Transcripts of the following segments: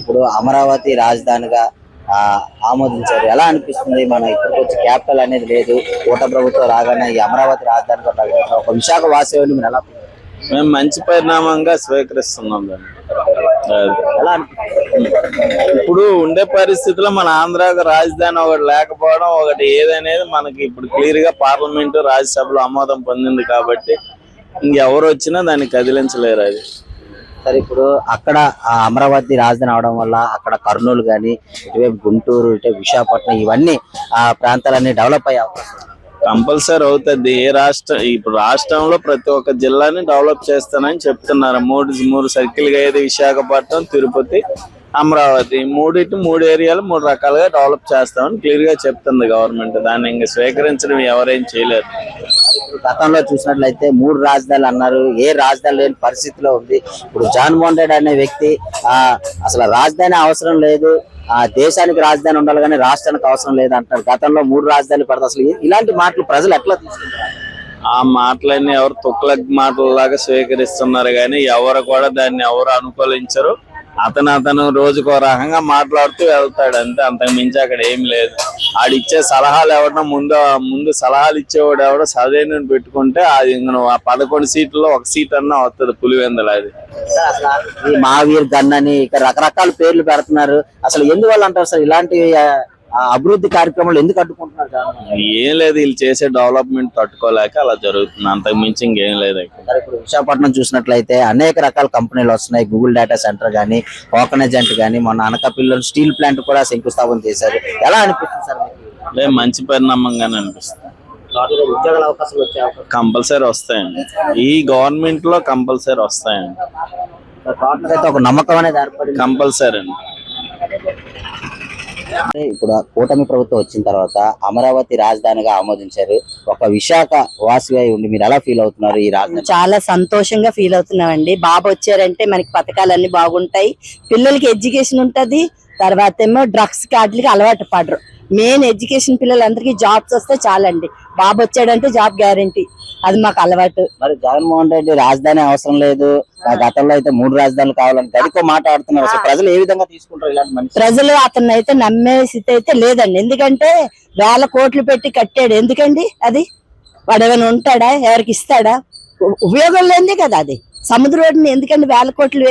ఇప్పుడు అమరావతి రాజధానిగా ఆమోదించారు. ఎలా అనిపిస్తుంది? మన ఇక్కడికి వచ్చి క్యాపిటల్ అనేది లేదు, కూట ప్రభుత్వం రాగానే ఈ అమరావతి రాజధానిగా ప్రకటించారు. ఒక విశాఖ వాస్తవాన్ని మీరు ఎలా? మేము మంచి పరిణామంగా స్వీకరిస్తున్నాం. ఎలా ఇప్పుడు ఉండే పరిస్థితుల్లో మన ఆంధ్రాకు రాజధాని ఒకటి లేకపోవడం, ఒకటి ఏదనేది మనకి ఇప్పుడు క్లియర్ గా పార్లమెంటు రాజ్యసభలో ఆమోదం పొందింది కాబట్టి ఇంకెవరు వచ్చినా దాన్ని కదిలించలేరు. అది సరే, ఇప్పుడు అక్కడ అమరావతి రాజధాని అవడం వల్ల అక్కడ కర్నూలు కానీ, ఇటువైపు గుంటూరు, ఇటువైపు విశాఖపట్నం, ఇవన్నీ ఆ ప్రాంతాలన్నీ డెవలప్ అయ్యే అవకాశం కంపల్సరీ అవుతుంది. ఇప్పుడు రాష్ట్రంలో ప్రతి ఒక్క జిల్లాని డెవలప్ చేస్తానని చెప్తున్నారు. మూడు సర్కిల్గా ఏది విశాఖపట్నం, తిరుపతి, అమరావతి, మూడు ఏరియాలు 3 రకాలుగా డెవలప్ చేస్తామని క్లియర్ గా చెప్తుంది గవర్నమెంట్. దాన్ని ఇంకా స్వీకరించడం ఎవరేం చేయలేరు. గతంలో చూసినట్లయితే 3 రాజధానులు అన్నారు, ఏ రాజధాని లేని పరిస్థితిలో ఉంది. ఇప్పుడు జగన్మోహన్ రెడ్డి అనే వ్యక్తి అసలు రాజధాని అవసరం లేదు, దేశానికి రాజధాని ఉండాలి కానీ రాష్ట్రానికి అవసరం లేదు అంటారు. గతంలో 3 రాజధానులు పడతాయి. అసలు ఇలాంటి మాటలు ప్రజలు ఎట్లా తీసుకుంటారు? ఆ మాటలన్నీ ఎవరు తుక్లక్ మాటలలాగా స్వీకరిస్తున్నారు కానీ ఎవరు కూడా దాన్ని ఎవరు అనుకూలించరు. అతను రోజుకో రకంగా మాట్లాడుతూ వెళ్తాడు అంతే, అంతకు మించి అక్కడ ఏం లేదు. ఆడిచ్చే సలహాలు ఎవడన్నా ముందు సలహాలు ఇచ్చేవాడు ఎవడో సదైన పెట్టుకుంటే అది 11 సీట్లలో 1 సీట్ అన్నా వస్తుంది పులివెందులు. అది మహావీర్ గన్ అని ఇక్కడ రకరకాల పేర్లు పెడుతున్నారు. అసలు ఎందువల్ల అంటారు సార్ ఇలాంటి అభివృద్ధి కార్యక్రమాలు ఎందుకు అడ్డుకుంటున్నారు? ఏం లేదు, వీళ్ళు చేసే డెవలప్మెంట్ తట్టుకోలేక అలా జరుగుతుంది, అంతకు మించి ఇంకేం లేదు. ఇప్పుడు విశాఖపట్నం చూసినట్లయితే అనేక రకాల కంపెనీలు వస్తున్నాయి. గూగుల్ డేటా సెంటర్ కానీ, కోకనెజెంట్ కానీ, మొన్న అనకాపల్లిలో స్టీల్ ప్లాంట్ కూడా శంకుస్థాపన చేశారు. ఎలా అనిపిస్తుంది సార్? మంచి పరిణామంగానే అనిపిస్తుంది. ఉద్యోగాల అవకాశాలు వచ్చే అవకాశం కంపల్సరీ వస్తాయండి. ఈ గవర్నమెంట్ లో కంపల్సరీ వస్తాయండి. ఒక నమ్మకం అనేది ఏర్పడింది కంపల్సరీ అండి. ఇప్పుడు కూటమి ప్రభుత్వం వచ్చిన తర్వాత అమరావతి రాజధానిగా ఆమోదించారు. ఒక విశాఖ వాసిగా ఉండి మీరు ఎలా ఫీల్ అవుతున్నారు? ఈ రాజధాని చాలా సంతోషంగా ఫీల్ అవుతున్నామండి. బాబు వచ్చారంటే మనకి పథకాలన్నీ బాగుంటాయి, పిల్లలకి ఎడ్యుకేషన్ ఉంటది, తర్వాత ఏమో డ్రగ్స్ వాటికి అలవాటు పడరు. మెయిన్ ఎడ్యుకేషన్, పిల్లలందరికీ జాబ్స్ వస్తే చాలండి. బాబు వచ్చాడంటే జాబ్ గ్యారంటీ, అది మాకు అలవాటు. మరి జగన్మోహన్ రెడ్డి రాజధాని అవసరం లేదు, గతంలో అయితే 3 రాజధానులు కావాలని గడికో మాట్లాడుతున్నారు. అసలు ప్రజలు ఏ విధంగా తీసుకుంటారు ఇలాంటి మనిషి? ప్రజలు అతన్ని అయితే నమ్మే స్థితి అయితే లేదండి. ఎందుకంటే 1000 కోట్లు పెట్టి కట్టాడు. ఎందుకండి అది? వాడు ఏమైనా ఉంటాడా? ఎవరికి ఇస్తాడా? ఉపయోగం లేనిదే కదా అది. సముద్ర రోడ్డుని ఎందుకంటే 1000 కోట్లు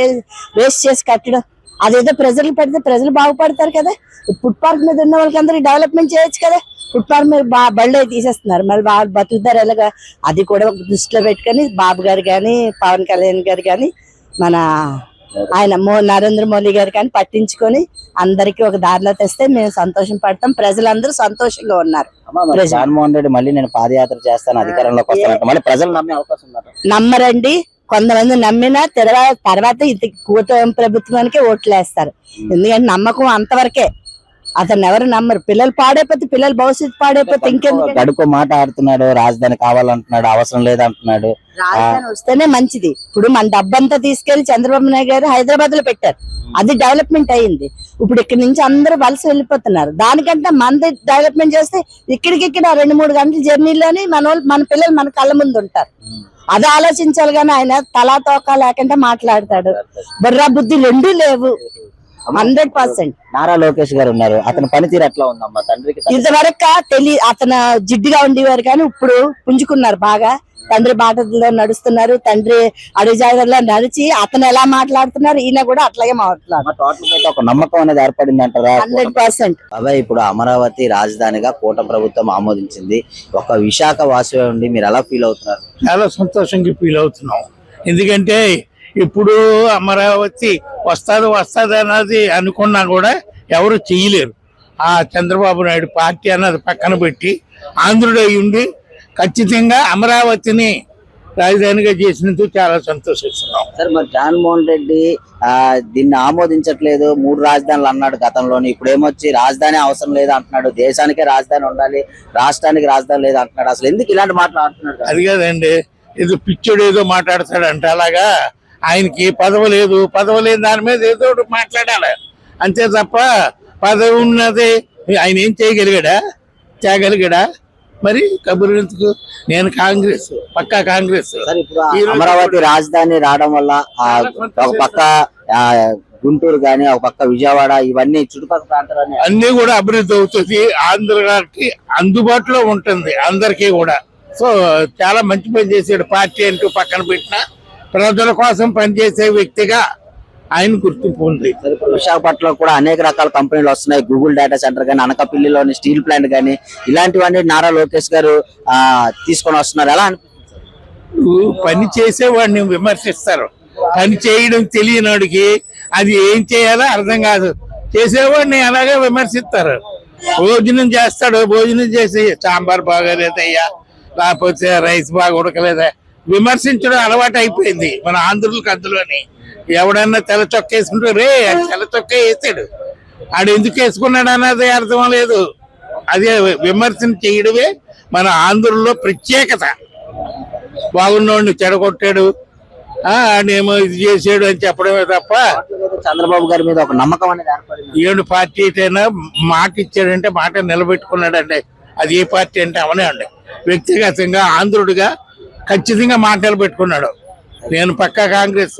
వేస్ట్ చేసి కట్టడం? అదేదో ప్రజలకు పెడితే ప్రజలు బాగుపడతారు కదా. ఫుట్ పార్క్ మీద ఉన్న వాళ్ళకి అందరికి డెవలప్మెంట్ చేయొచ్చు కదా. ఫుట్ పార్క్ మీద బళ్ళు తీసేస్తున్నారు, మళ్ళీ వాళ్ళు బతుకుతారు ఎలాగా? అది కూడా ఒక దృష్టిలో పెట్టుకొని బాబు గారు కానీ, పవన్ కళ్యాణ్ గారు కానీ, మన ఆయన నరేంద్ర మోదీ గారు కానీ పట్టించుకొని అందరికి ఒక దారిలో తెస్తే మేము సంతోషం పడతాం. ప్రజలందరూ సంతోషంగా ఉన్నారు. జగన్మోహన్ రెడ్డి మళ్ళీ నేను పాదయాత్ర చేస్తాను, అధికారంలోకి వస్తానంటే మళ్ళీ ప్రజలు నమ్మే అవకాశం ఉన్నారు? నమ్మరండి. కొంతమంది నమ్మినా తర్వాత ఇది కూటమి ప్రభుత్వానికే ఓట్లు వేస్తారు. ఎందుకంటే నమ్మకం అంతవరకే, అతను ఎవరు నమ్మరు. పిల్లలు పాడైపోతే, పిల్లల భవిష్యత్తు పాడైపోతే ఇంకెందుకు? గడుపు మాట ఆడుతున్నాడు, రాజధాని కావాలంటున్నాడు, అవసరం లేదంటున్నాడు. రాజధాని వస్తేనే మంచిది. ఇప్పుడు మన డబ్బంతా తీసుకెళ్లి చంద్రబాబు నాయుడు గారు హైదరాబాద్ లో పెట్టారు, అది డెవలప్మెంట్ అయ్యింది. ఇప్పుడు ఇక్కడ నుంచి అందరూ వలస వెళ్ళిపోతున్నారు. దానికంటే మనది డెవలప్మెంట్ చేస్తే ఇక్కడికిక్కడ 2-3 గంటల జర్నీలోని మన పిల్లలు మన కళ్ళ ముందు ఉంటారు. అది ఆలోచించాలి కానీ ఆయన తలా తోక లేకుండా మాట్లాడతాడు. బుర్రా బుద్ధి 2 లేవు. 100%. నారా లోకేష్ గారు ఉన్నారు, అతని పనితీరు ఎట్లా ఉందమ్మా? తండ్రికి ఇంతవరకు అతను జిడ్డుగా ఉండేవారు కానీ ఇప్పుడు పుంజుకున్నారు బాగా. తండ్రి బాటలో నడుస్తున్నారు, తండ్రి అడుగుజాడలో నడిచి అతను ఎలా మాట్లాడుతున్నారు, ఈయన కూడా అట్లాగే మాట్లాడుతున్నారు. ఒక నమ్మకం అనేది ఏర్పడింది అంటారా? 100%. బాబాయ్, ఇప్పుడు అమరావతి రాజధానిగా కూటమి ప్రభుత్వం ఆమోదించింది. ఒక విశాఖ వాసి ఉండి మీరు ఎలా ఫీల్ అవుతున్నారు? చాలా సంతోషంగా ఫీల్ అవుతున్నాం. ఎందుకంటే ఇప్పుడు అమరావతి వస్తుంది అన్నది అనుకున్నా కూడా ఎవరు చేయలేరు. ఆ చంద్రబాబు నాయుడు పార్టీ అన్నది పక్కన పెట్టి ఆంధ్రుడు అయి ఉండి ఖచ్చితంగా అమరావతిని రాజధానిగా చేసినందుకు చాలా సంతోషిస్తున్నాం. సార్, మరి జగన్మోహన్ రెడ్డి దీన్ని ఆమోదించట్లేదు, 3 రాజధానులు అన్నాడు గతంలోని. ఇప్పుడు ఏమొచ్చి రాజధాని అవసరం లేదు అంటున్నాడు, దేశానికే రాజధాని ఉండాలి, రాష్ట్రానికి రాజధాని లేదు అంటున్నాడు. అసలు ఎందుకు ఇలాంటి మాటలు అంటున్నాడు? అది కాదండి, ఏదో పిచ్చోడు ఏదో మాట్లాడతాడంట. అలాగా ఆయనకి పదవి లేదు, పదవి లేని దాని మీద ఏదో మాట్లాడాలి అంతే తప్ప పదవి ఉన్నది ఆయన ఏం చేయగలిగాడా? మరి కబురు ఎందుకు? నేను కాంగ్రెస్, పక్కా కాంగ్రెస్. అమరావతి రాజధాని రావడం వల్ల ఒక పక్క గుంటూరు గానీ ఒక పక్క విజయవాడ ఇవన్నీ చుట్టుపక్కల ప్రాంతాలన్నీ అన్ని కూడా అభివృద్ధి అవుతుంది. ఆంధ్రాకి అందుబాటులో ఉంటుంది అందరికీ కూడా. సో చాలా మంచి పని చేసాడు. పార్టీ అంటూ పక్కన పెట్టిన ప్రజల కోసం పనిచేసే వ్యక్తిగా ఆయన గుర్తింపు ఉంది. విశాఖపట్నంలో కూడా అనేక రకాల కంపెనీలు వస్తున్నాయి. గూగుల్ డేటా సెంటర్ గానీ, అనకాపల్లిలోని స్టీల్ ప్లాంట్ గానీ, ఇలాంటివన్నీ నారా లోకేష్ గారు తీసుకొని వస్తున్నారు. ఎలా అనిపిస్తుంది? పని చేసేవాడిని విమర్శిస్తారు. పని చేయడం తెలియనాడికి అది ఏం చేయాలో అర్థం కాదు. చేసేవాడిని అలాగే విమర్శిస్తారు. భోజనం చేస్తాడు, భోజనం చేసి సాంబార్ బాగాలేదయ్యా, లేకపోతే రైస్ బాగా ఉడకలేదా, విమర్శించడం అలవాటు అయిపోయింది మన ఆంధ్రులకు. అందులోని ఎవడన్నా తెల్ల చొక్క వేసుకుంటే రే తెల్ల చొక్క వేసాడు, ఆడు ఎందుకు వేసుకున్నాడు అన్నది అర్థం లేదు. అదే విమర్శన చేయడమే మన ఆంధ్రుల్లో ప్రత్యేకత. బాగున్నోడిని చెడగొట్టాడు, ఆడేమో ఇది చేసాడు అని చెప్పడమే తప్ప చంద్రబాబు గారి మీద ఒక నమ్మకం అనేది ఏర్పడింది. ఏడు పార్టీ అయినా మాట ఇచ్చాడంటే మాట నిలబెట్టుకున్నాడంటే అది ఏ పార్టీ అంటే అవనే ఉండే. వ్యక్తిగతంగా ఆంధ్రుడిగా ఖచ్చితంగా మాట నిలబెట్టుకున్నాడు. నేను పక్కా కాంగ్రెస్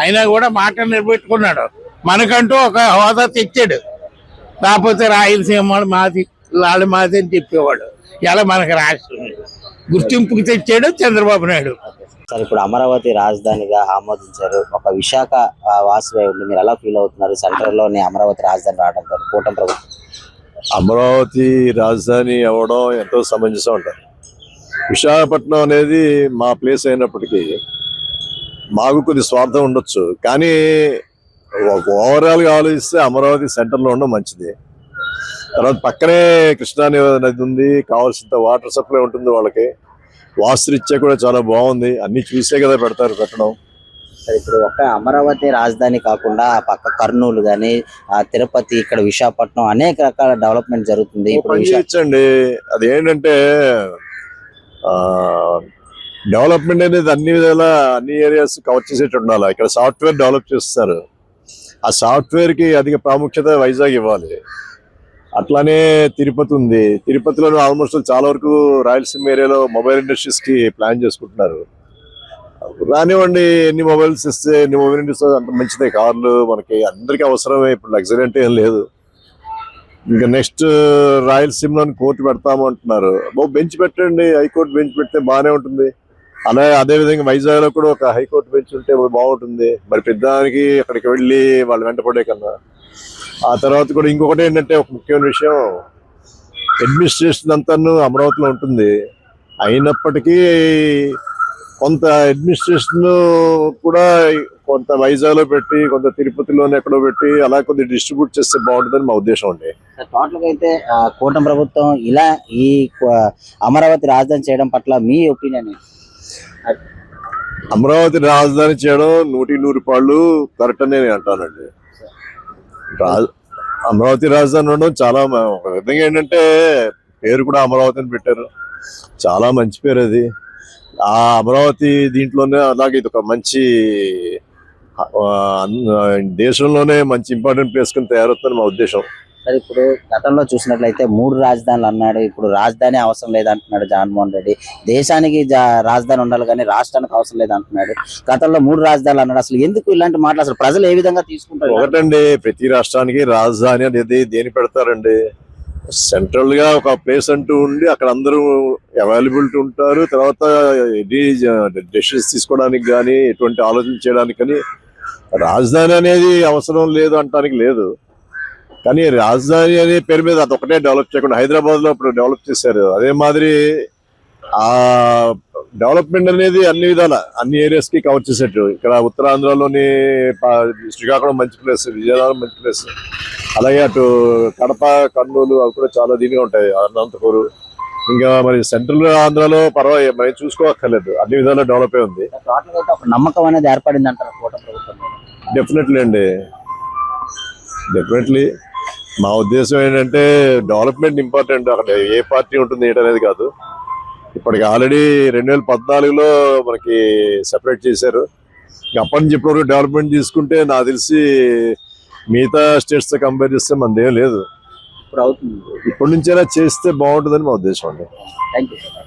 అయినా కూడా మాట నిలబెట్టుకున్నాడు. మనకంటూ ఒక హోదా తెచ్చాడు. లేకపోతే రాయలసీమ మాది లాలి మాది అని చెప్పేవాడు. ఇలా మనకు రాష్ట్రం గుర్తింపుకి తెచ్చాడు చంద్రబాబు నాయుడు. సార్, ఇప్పుడు అమరావతి రాజధానిగా ఆమోదించారు. ఒక విశాఖ వాసువై ఉండి మీరు ఎలా ఫీల్ అవుతున్నారు? సెంట్రల్ లోని అమరావతి రాజధాని రావడంతో కూటమి ప్రభుత్వం అమరావతి రాజధాని అవ్వడం ఎంతో సమంజసం అంటారు. విశాఖపట్నం అనేది మా ప్లేస్ అయినప్పటికీ మాకు కొద్ది స్వార్థం ఉండొచ్చు, కానీ ఓవరాల్గా ఆలోచిస్తే అమరావతి సెంటర్లో ఉండడం మంచిది. తర్వాత పక్కనే కృష్ణా నది ఉంది, కావాల్సినంత వాటర్ సప్లై ఉంటుంది. వాళ్ళకి వాస్తురీత్యా కూడా చాలా బాగుంది. అన్ని చూసే కదా పెట్టడం. సార్, ఇప్పుడు ఒక అమరావతి రాజధాని కాకుండా ఆ పక్క కర్నూలు గానీ, ఆ తిరుపతి, ఇక్కడ విశాఖపట్నం అనేక రకాల డెవలప్మెంట్ జరుగుతుంది. ఇప్పుడు చేయొచ్చండి. అదేంటంటే డెవలప్మెంట్ అనేది అన్ని విధాల అన్ని ఏరియాస్ కవర్ చేసేట్టు ఉండాలి. ఇక్కడ సాఫ్ట్వేర్ డెవలప్ చేస్తారు. ఆ సాఫ్ట్వేర్ కి అధిక ప్రాముఖ్యత వైజాగ్ ఇవ్వాలి. అట్లానే తిరుపతి ఉంది. తిరుపతిలో ఆల్మోస్ట్ చాలా వరకు రాయలసీమ ఏరియాలో మొబైల్ ఇండస్ట్రీస్ కి ప్లాన్ చేసుకుంటున్నారు. రానివ్వండి, ఎన్ని మొబైల్స్ ఇస్తే ఎన్ని మొబైల్ ఇండస్ట్రీస్ అంత మంచిదే. కార్లు మనకి అందరికీ అవసరమే. ఇప్పుడు లగ్జరీ అంటే ఏం లేదు. ఇంకా నెక్స్ట్ రాయలసీమలోని కోర్టు పెడతాము అంటున్నారు. బెంచ్ పెట్టండి, హైకోర్టు బెంచ్ పెడితే బాగానే ఉంటుంది. అలాగే అదే విధంగా వైజాగ్ లో కూడా ఒక హైకోర్టు బెంచ్ ఉంటే బాగుంటుంది. మరి పెద్దానికి అక్కడికి వెళ్ళి వాళ్ళు వెంటపడే కన్నా. ఆ తర్వాత కూడా ఇంకొకటి ఏంటంటే ఒక ముఖ్యమైన విషయం, అడ్మినిస్ట్రేషన్ అంతా అమరావతిలో ఉంటుంది. అయినప్పటికీ కొంత అడ్మినిస్ట్రేషన్ కూడా కొంత వైజాగ్ లో పెట్టి, కొంత తిరుపతిలోనే ఎక్కడో పెట్టి అలా కొద్దిగా డిస్ట్రిబ్యూట్ చేస్తే బాగుంటుందని మా ఉద్దేశం అండి. టోటల్ గా అయితే కూటమి ప్రభుత్వం ఇలా ఈ అమరావతి రాజధాని చేయడం పట్ల మీ ఒపీనియన్? అమరావతి రాజధాని చేయడం 100% కరెక్ట్ అని నేను అంటానండి. అమరావతి రాజధాని ఉండడం చాలా ఒక విధంగా ఏంటంటే పేరు కూడా అమరావతి అని పెట్టారు. చాలా మంచి పేరు అది. ఆ అమరావతి దీంట్లోనే అలాగే ఇది ఒక మంచి దేశంలోనే మంచి ఇంపార్టెంట్ ప్లేస్ కింద తయారవుతుందని మా ఉద్దేశం. సరే, ఇప్పుడు గతంలో చూసినట్లయితే 3 రాజధానులు అన్నాడు. ఇప్పుడు రాజధాని అవసరం లేదంటున్నాడు జగన్మోహన్ రెడ్డి. దేశానికి రాజధాని ఉండాలి కానీ రాష్ట్రానికి అవసరం లేదంటున్నాడు. గతంలో 3 రాజధానులు అన్నాడు. అసలు ఎందుకు ఇలాంటి మాటలు? అసలు ప్రజలు ఏ విధంగా తీసుకుంటారు? ఒకటండి, ప్రతి రాష్ట్రానికి రాజధాని అనేది దేని పెడతారండి? సెంట్రల్ గా ఒక ప్లేస్ అంటూ ఉండి అక్కడ అందరూ అవైలబిలిటీ ఉంటారు. తర్వాత డెసిషన్స్ తీసుకోవడానికి కానీ ఎటువంటి ఆలోచన చేయడానికి కానీ రాజధాని అనేది అవసరం లేదు అంటానికి లేదు. కానీ రాజధాని అనే పేరు మీద అదొకటే డెవలప్ చేయకుండా హైదరాబాద్ లో ఇప్పుడు డెవలప్ చేశారు. అదే మాదిరి ఆ డెవలప్మెంట్ అనేది అన్ని విధాల అన్ని ఏరియాస్ కి కవర్ చేసేట్టు. ఇక్కడ ఉత్తరాంధ్రలోని శ్రీకాకుళం మంచి ప్లేస్, విజయనగరం మంచి ప్లేస్, అలాగే అటు కడప, కర్నూలు అవి కూడా చాలా దీనిగా ఉంటాయి. అనంతపూర్, ఇంకా మరి సెంట్రల్ ఆంధ్రాలో పర్వాలేదు, మరి చూసుకోవక్కర్లేదు. అన్ని విధాలా డెవలప్ అయి ఉంది. నమ్మకం అనేది ఏర్పడింది అంటారు కూటమి ప్రభుత్వం? డెఫినెట్లీ అండి, డెఫినెట్లీ. మా ఉద్దేశం ఏంటంటే డెవలప్మెంట్ ఇంపార్టెంట్. అక్కడ ఏ పార్టీ ఉంటుంది ఏంటనేది కాదు. ఇప్పటికి ఆల్రెడీ 2014లో మనకి సెపరేట్ చేశారు. అప్పటి నుంచి ఇప్పటివరకు డెవలప్మెంట్ తీసుకుంటే నాకు తెలిసి మిగతా స్టేట్స్ తో కంపేర్ చేస్తే మనదేం లేదు. ఇప్పుడు అవుతుంది. ఇప్పటి నుంచైనా చేస్తే బాగుంటుందని మా ఉద్దేశం అండి. Thank you.